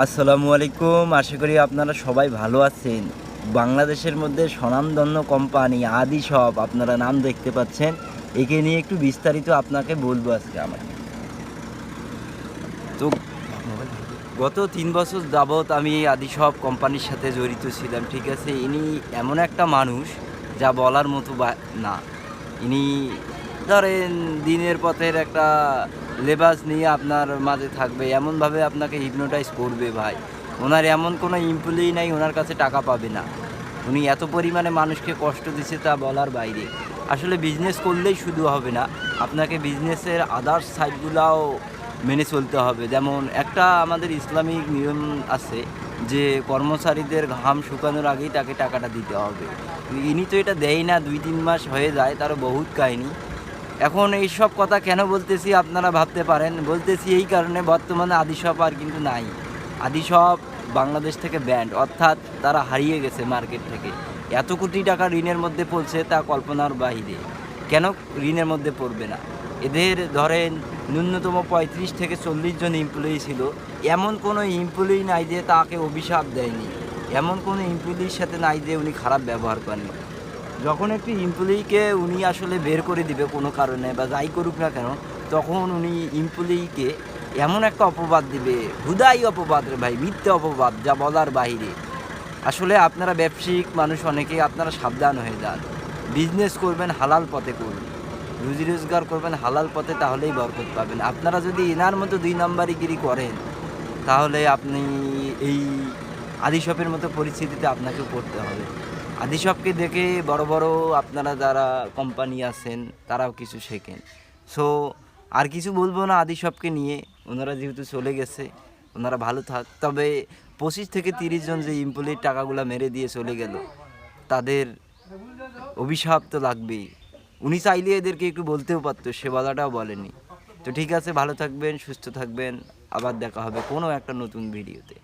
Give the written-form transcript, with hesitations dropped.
আসসালামু আলাইকুম। আশা করি আপনারা সবাই ভালো আছেন। বাংলাদেশের মধ্যে স্বনামধন্য কোম্পানি আদি শপ আপনারা নাম দেখতে পাচ্ছেন। একে নিয়ে একটু বিস্তারিত আপনাকে বলবো আজকে আমাকে। তো গত ৩ বছর যাবৎ আমি আদি শপ কোম্পানির সাথে জড়িত ছিলাম। ঠিক আছে? ইনি এমন একটা মানুষ যা বলার মতো না। ইনি ধরেন দিনের পথের একটা লেবাস নিয়ে আপনার মাঝে থাকবে। এমনভাবে আপনাকে হিপনোটাইজ করবে ভাই। ওনার এমন কোনো এমপ্লয়ি নাই ওনার কাছে টাকা পাবে না। উনি এত পরিমাণে মানুষকে কষ্ট দিচ্ছে তা বলার বাইরে। আসলে বিজনেস করলেই শুধু হবে না, আপনাকে বিজনেসের আদার্স সাইডগুলাও মেনে চলতে হবে। যেমন একটা আমাদের ইসলামিক নিয়ম আছে যে কর্মচারীদের ঘাম শুকানোর আগেই তাকে টাকাটা দিতে হবে। ইনি তো এটা দেয়ই না, ২-৩ মাস হয়ে যায়, তারও বহুত কাহিনী। এখন এইসব কথা কেন বলতেছি আপনারা ভাবতে পারেন। বলতেছি এই কারণে, বর্তমানে আদি শপ আর কিন্তু নাই। আদি শপ বাংলাদেশ থেকে ব্যান্ড, অর্থাৎ তারা হারিয়ে গেছে মার্কেট থেকে। এত কোটি টাকা ঋণের মধ্যে পড়ছে তা কল্পনার বাহিরে। কেন ঋণের মধ্যে পড়বে না? এদের ধরেন ন্যূনতম ৩৫ থেকে ৪০ জন এমপ্লয়ি ছিল। এমন কোনো এমপ্লয়ি নাই যে তাকে অভিশাপ দেয়নি। এমন কোনো এমপ্লয়ির সাথে নাই যে উনি খারাপ ব্যবহার করেনি। যখন একটি এমপ্লয়িকে উনি আসলে বের করে দিবে কোনো কারণে বা যাই করুক না কেন, তখন উনি এমপ্লয়িকে এমন একটা অপবাদ দিবে, হুদাই অপবাদ রে ভাই, মিথ্যে অপবাদ যা বলার বাইরে। আসলে আপনারা ব্যবসায়িক মানুষ অনেকেই আপনারা সাবধান হয়ে যান। বিজনেস করবেন হালাল পথে করুন, রুজি রোজগার করবেন হালাল পথে, তাহলেই বরকত পাবেন। আপনারা যদি এনার মতো ২ নাম্বারিগিরি করেন, তাহলে আপনি এই আদি শপের মতো পরিস্থিতিতে আপনাকেও পড়তে হবে। আদি শপকে দেখে বড় বড় আপনারা যারা কোম্পানি আছেন তারাও কিছু শেখেন। সো আর কিছু বলবো না আদি শপকে নিয়ে। ওনারা যেহেতু চলে গেছে, ওনারা ভালো থাক। তবে ২৫ থেকে ৩০ জন যে এমপ্লয়ির টাকাগুলো মেরে দিয়ে চলে গেল, তাদের অভিশাপ তো লাগবেই। উনি চাইলে এদেরকে একটু বলতেও পারতো, সে বলাটাও বলেনি। তো ঠিক আছে, ভালো থাকবেন, সুস্থ থাকবেন। আবার দেখা হবে কোনো একটা নতুন ভিডিওতে।